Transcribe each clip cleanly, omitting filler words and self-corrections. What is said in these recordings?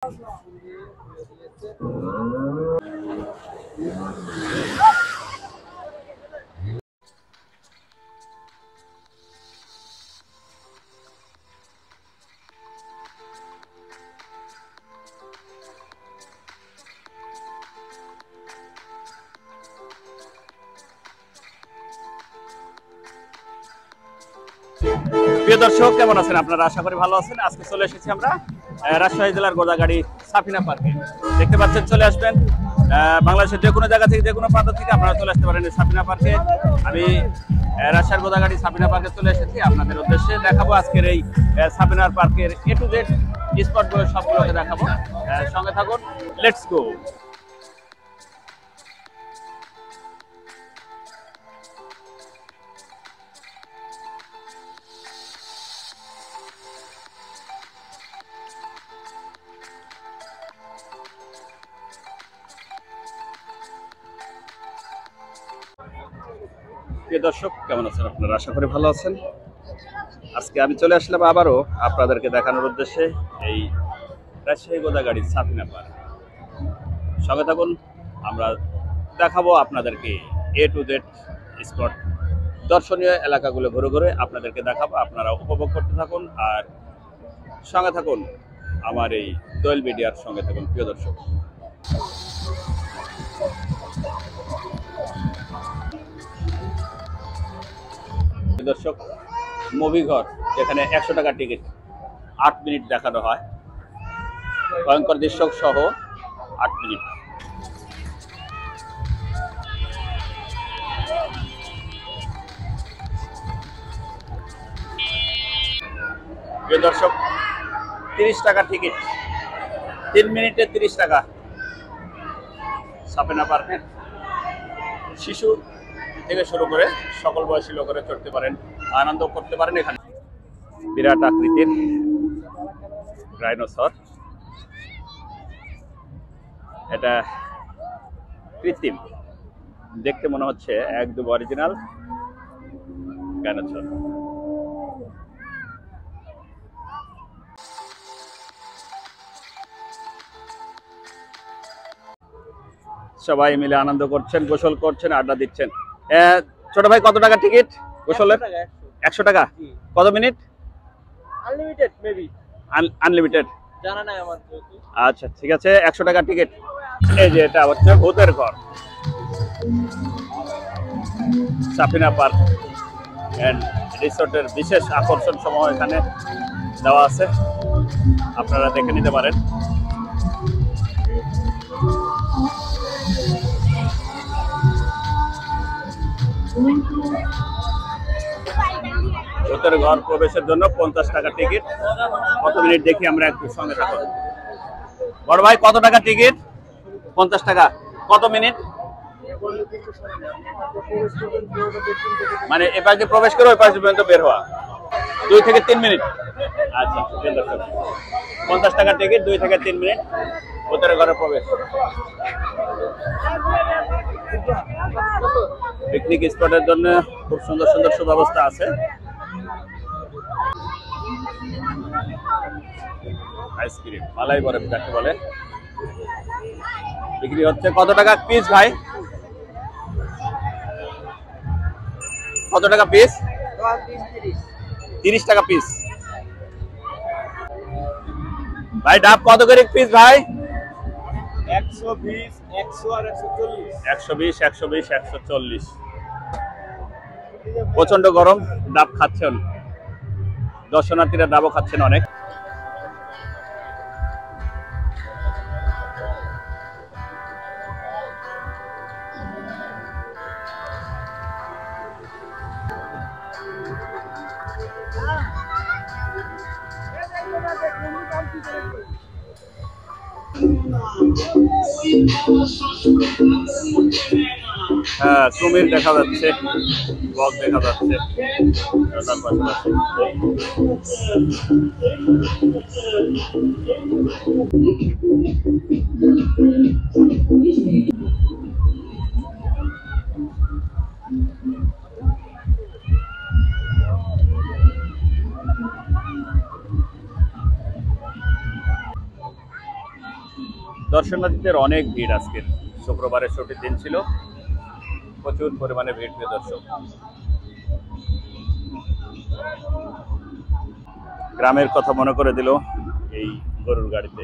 প্রিয় দর্শক, কেমন আছেন আপনারা? আশা করি ভালো আছেন। আজকে চলে এসেছি আমরা রাজশাহী জেলার গোদাগাড়ি সাফিনা পার্কে। দেখতে পাচ্ছেন, চলে আসবেন বাংলাদেশের যে কোনো জায়গা থেকে, যে কোনো প্রান্ত থেকে আপনারা চলে আসতে পারেন এই সাফিনা পার্কে। আমি রাজশাহীর গোদাগাড়ি সাফিনা পার্কে চলে এসেছি আপনাদের উদ্দেশ্যে। দেখাবো আজকের এই সাফিনা পার্কের A to Z স্পটগুলো, সবগুলোকে দেখাবো। সঙ্গে থাকুন, লেটস গো। প্রিয় দর্শক, কেমন আছেন আপনারা? আশা করি ভালো আছেন। আজকে আমি চলে আসলাম আবারও আপনাদেরকে দেখানোর উদ্দেশ্যে এই রাজশাহী গোদাগাড়ি সাফিনা পার্ক। সঙ্গে থাকুন, আমরা দেখাবো আপনাদেরকে A to Z স্পট, দর্শনীয় এলাকাগুলো ঘুরে ঘুরে আপনাদেরকে দেখাবো। আপনারা উপভোগ করতে থাকুন আর সঙ্গে থাকুন আমার এই দোয়েল মিডিয়ার সঙ্গে থাকুন। প্রিয় দর্শক, দর্শক, মুভি ঘর যেখানে 100 টাকা টিকিট, 8 মিনিট দেখানো হয়, ভয়ঙ্কর দৃশ্য সহ 8 মিনিট। প্রিয় দর্শক, 30 টাকা টিকিট, 3 মিনিটে 30 টাকা। সাফিনা পার্কে শিশু থেকে শুরু করে সকল বয়সী লোকেরা চড়তে পারেন, আনন্দ করতে পারেন। এখানে বিরাট আকৃতির ডাইনোসর, এটা কৃত্রিম, দেখতে মনে হচ্ছে একদম অরিজিনাল ডাইনোসর। সবাই মিলে আনন্দ করছেন, গোসল করছেন, আড্ডা দিচ্ছেন। ছোট ভাই, কত টাকা টিকিট গোসলের? 100 টাকা। কত মিনিট? আনলিমিটেড, মেবি আনলিমিটেড, জানা নাই আমার। আচ্ছা, ঠিক আছে, 100 টাকা টিকিট। এই যে এটা হচ্ছে ভূতের ঘর, সাফিনা পার্ক এন্ড রিসোর্টের বিশেষ আকর্ষণ সমূহ এখানে দেওয়া আছে, আপনারা দেখে নিতে পারেন। ভূতের ঘর প্রবেশের জন্য 50 টাকা টিকিট। কত মিনিট দেখি আমরা, একটু সঙ্গে থাকো। বড় ভাই, কত টাকা টিকিট? 50 টাকা। কত মিনিট? মানে এ পাশে প্রবেশ করে ওই পাশে পর্যন্ত বের হওয়া 2 থেকে 3 মিনিট। আচ্ছা, 50 টাকা টিকিট, 2 থেকে 3 মিনিট ভূতের ঘরে প্রবেশ। পিকনিক স্পটের জন্য খুব সুন্দর সুন্দর সুব্যবস্থা আছে। আইসক্রিম, মালাই বরফ যাকে বলে, বিক্রি হচ্ছে। কত টাকা পিস ভাই? কত টাকা পিস? 30 টাকা পিস। ভাই, ডাব কত করে পিস ভাই? 120, 100 আর 140। 120, 120, 140। প্রচন্ড গরম, ডাব খাচ্ছেন দর্শনার্থীরা, ডাবও খাচ্ছেন অনেক। হ্যাঁ, কুমির দেখা যাচ্ছে, বক দেখা যাচ্ছে তার পাশাপাশি। দর্শনার্থীদের অনেক ভিড় আজকের, শুক্রবারের ছুটির দিন ছিল, প্রচুর পরিমাণে ভিড় প্রিয় দর্শক। গ্রামের কথা মনে করে দিল এই গরুর গাড়িতে।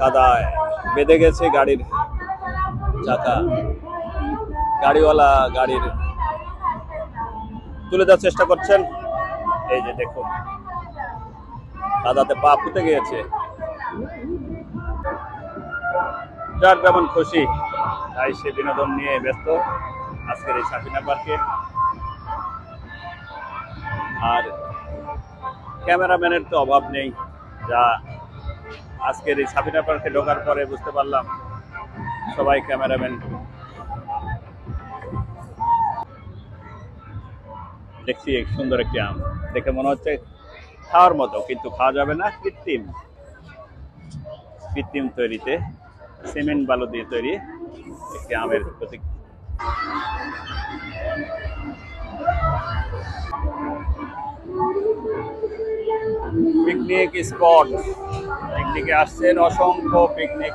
কাদায় বেঁধে গেছে গাড়ির চাকা, গাড়িওয়ালা গাড়ির তুলে দেওয়ার চেষ্টা করছেন। এই যে দেখুন, কাদাতে পা ফুটে গিয়েছে। যার যেমন খুশি তাই সে বিনোদন নিয়ে ব্যস্ত আজকের এই সাফিনা পার্কে। আর ক্যামেরাম্যানের তো অভাব নেই, যা আজকের এই সাফিনা পার্কে ঢোকার পরে বুঝতে পারলাম সবাই ক্যামেরাম্যান। দেখছি সুন্দর একটি আম, দেখে মনে হচ্ছে খাওয়ার মতো, কিন্তু খাওয়া যাবে না, কৃত্রিম তৈরিতে সিমেন্ট বালু দিয়ে তৈরি একটি আমের প্রতীক। পিকনিক স্পট, পিকনিকে আসছেন অসংখ্য পিকনিক,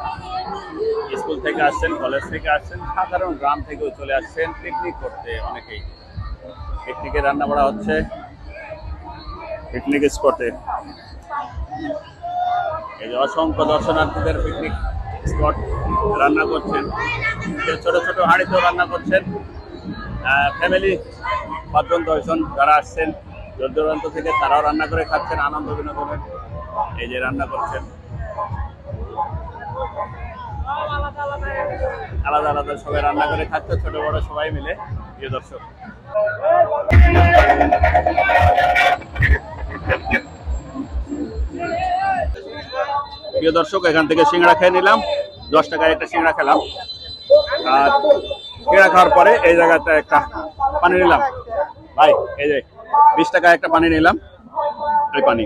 স্কুল থেকে আসছেন, কলেজ থেকে আসছেন, সাধারণ গ্রাম থেকেও চলে আসছেন পিকনিক করতে। অনেকেই পিকনিকে রান্না করা হচ্ছে পিকনিক স্পটে। এই যে অসংখ্য দর্শনার্থীদের পিকনিক স্পট রান্না করছেন, ছোট ছোট হাঁড়িতেও রান্না করছেন। ফ্যামিলি 5-10 জন যারা আসছেন দূর দূরান্ত থেকে, তারাও রান্না করে খাচ্ছেন আনন্দ বিনোদনের। এই যে রান্না করছেন আলাদা আলাদা, সবাই রান্না করে খাচ্ছে, ছোট বড় সবাই মিলে। প্রিয় দর্শক, এখান থেকে সিঙ্গাড়া খেয়ে নিলাম, 10 টাকায় একটা সিঙ্গাড়া খেলাম। আর সিঙ্গাড়া খাওয়ার পরে এই জায়গাতে একটা পানি নিলাম ভাই, এই যে 20 টাকায় একটা পানি নিলাম, এই পানি।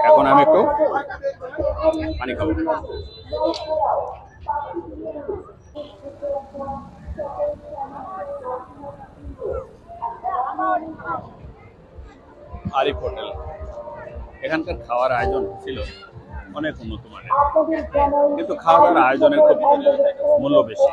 এখন আমি একটু পানি খাবো। আরিফ হোটেল, এখানকার খাওয়ার আয়োজন ছিল অনেক উন্নত মানের, কিন্তু খাওয়া দাওয়ার আয়োজনের খুব মূল্য বেশি।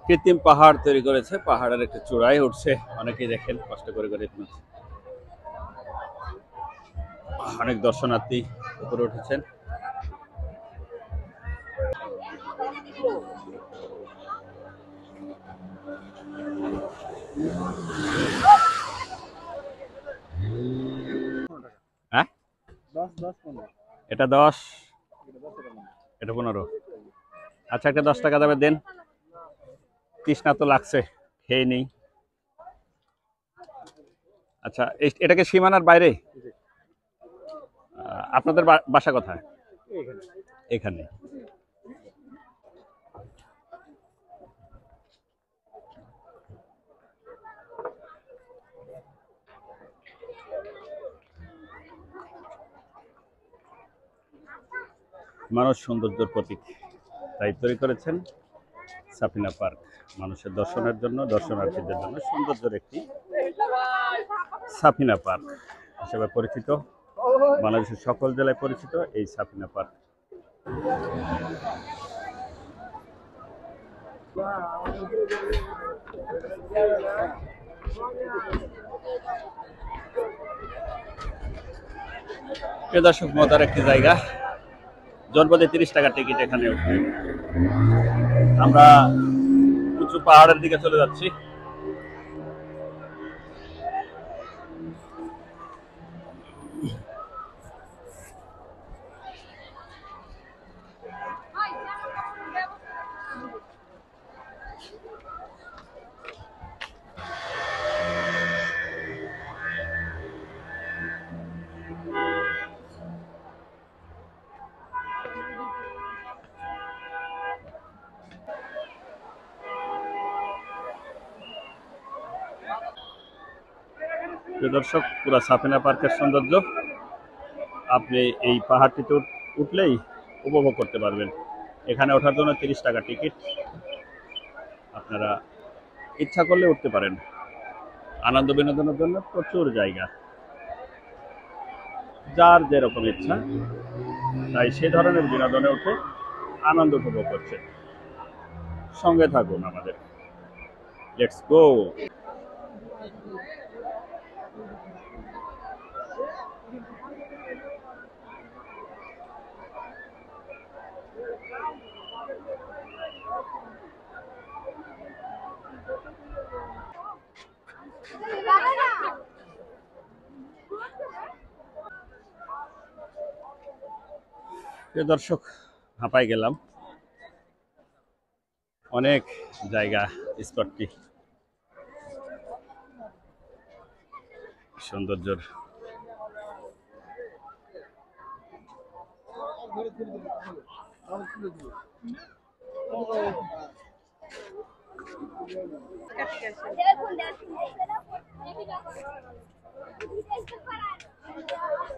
কৃত্রিম পাহাড় তৈরি করেছে, পাহাড়ের একটা চূড়ায় উঠছে অনেকেই, দেখেন কষ্ট করে করে। অনেক দর্শনার্থী উপরে উঠেছেন। হ্যাঁ, এটা 10, এটা 15। আচ্ছা, একটা 10 টাকা দেবে দেন, তৃষ্ণা তো লাগছে, খেয়ে নেই। আচ্ছা, এটাকে সীমানার বাইরে? আপনাদের বাসা কোথায়? এখানে। মানুষ সৌন্দর্যের প্রতীক, তাই তৈরি করেছেন সাফিনা পার্ক। মানুষের দর্শনের জন্য, দর্শনার্থীদের জন্য সৌন্দর্যের একটি সাফিনা পার্ক হিসেবে পরিচিত, বাংলাদেশের সকল জেলায় পরিচিত এই সাফিনা পার্ক। দর্শক, মজার একটি জায়গা, জনপদে 30 টাকা টিকিট এখানে উঠবে। আমরা উঁচু পাহাড়ের দিকে চলে যাচ্ছি। দর্শক, পুরো সাফিনা পার্কের সৌন্দর্য আপনি এই পাহাড়টিতে উঠলেই উপভোগ করতে পারবেন। এখানে ওঠার জন্য 30 টাকা টিকিট। আপনারা ইচ্ছা করলে উঠতে পারেন। আনন্দ বিনোদনের জন্য প্রচুর জায়গা, যার যেরকম ইচ্ছা তাই সে ধরনের বিনোদনে উঠে আনন্দ উপভোগ করছে। সঙ্গে থাকুন আমাদের, লেটস গো। প্রিয় দর্শক, হাঁপাই গেলাম, অনেক জায়গা, স্পটটি সৌন্দর্যের।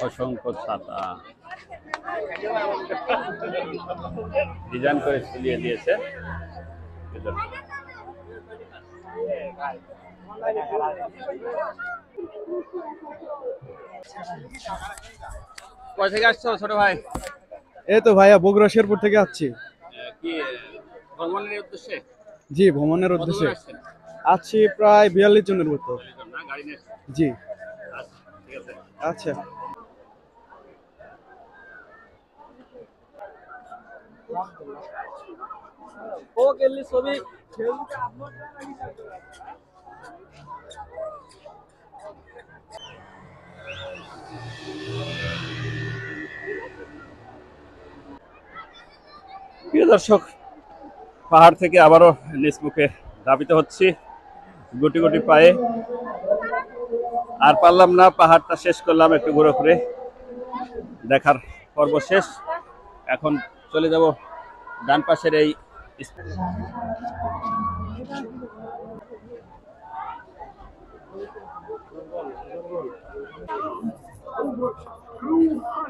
অসংখ্য ছাতা ডিজাইন করে ঝুলিয়ে দিয়েছে। কোথা থেকে আসছো ছোট ভাই? এই তো ভাইয়া বগুড়া শেরপুর থেকে আসছি। কি ভ্রমণের উদ্দেশ্যে? জি, ভ্রমণের উদ্দেশ্যে আসছেন? আছি প্রায় 42 জনের মতো। না, গাড়ি নিয়ে? জি। আচ্ছা, ঠিক আছে। আচ্ছা। ও গেলি ছবি প্রিয় দর্শক, পাহাড় থেকে আবারও নিচ মুখে ধাবিত হচ্ছি গুটি গুটি পায়ে। আর পারলাম না, পাহাড়টা শেষ করলাম একটু ঘুরে ঘুরে, দেখার পর্ব শেষ। এখন চলে যাব ডান পাশের এই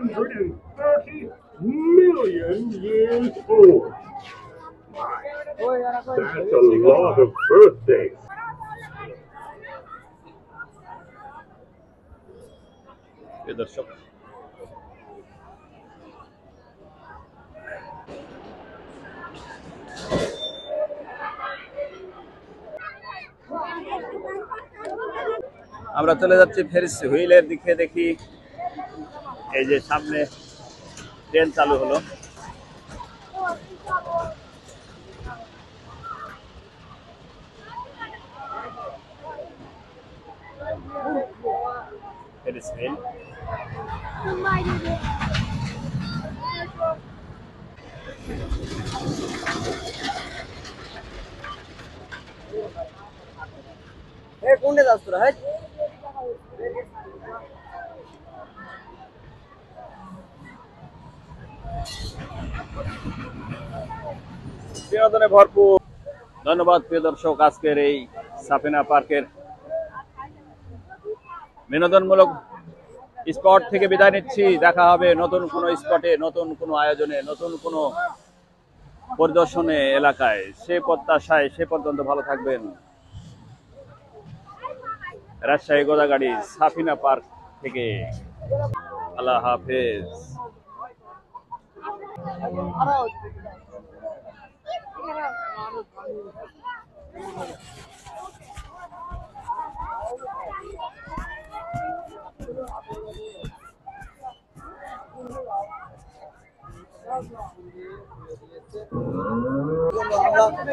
$230 million years old. That's a lot of birthdays. প্রিয় দর্শক, আমরা চলে যাচ্ছি ফেরিস হুইলের দিকে। দেখি এই যে সামনে ট্রেন চালু হলো। Ferris wheel. কোনটা যাস তোরা? হ্যাঁ, বিনোদনে ভরপুর। ধন্যবাদ প্রিয় দর্শক, আজকের এই সাফিনা পার্কের বিনোদনমূলক স্পট থেকে বিদায় নিচ্ছি। দেখা হবে নতুন কোনো স্পটে, নতুন কোনো আয়োজনে, নতুন কোনো পরিদর্শনে এলাকায়। সে প্রত্যাশায় সে পর্যন্ত ভালো থাকবেন। রাজশাহী গোদাগাড়ি সাফিনা পার্ক থেকে আল্লাহ হাফেজ।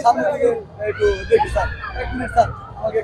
সামনে থেকে একটু দেখি স্যার, 1 মিনিট স্যার, আমাকে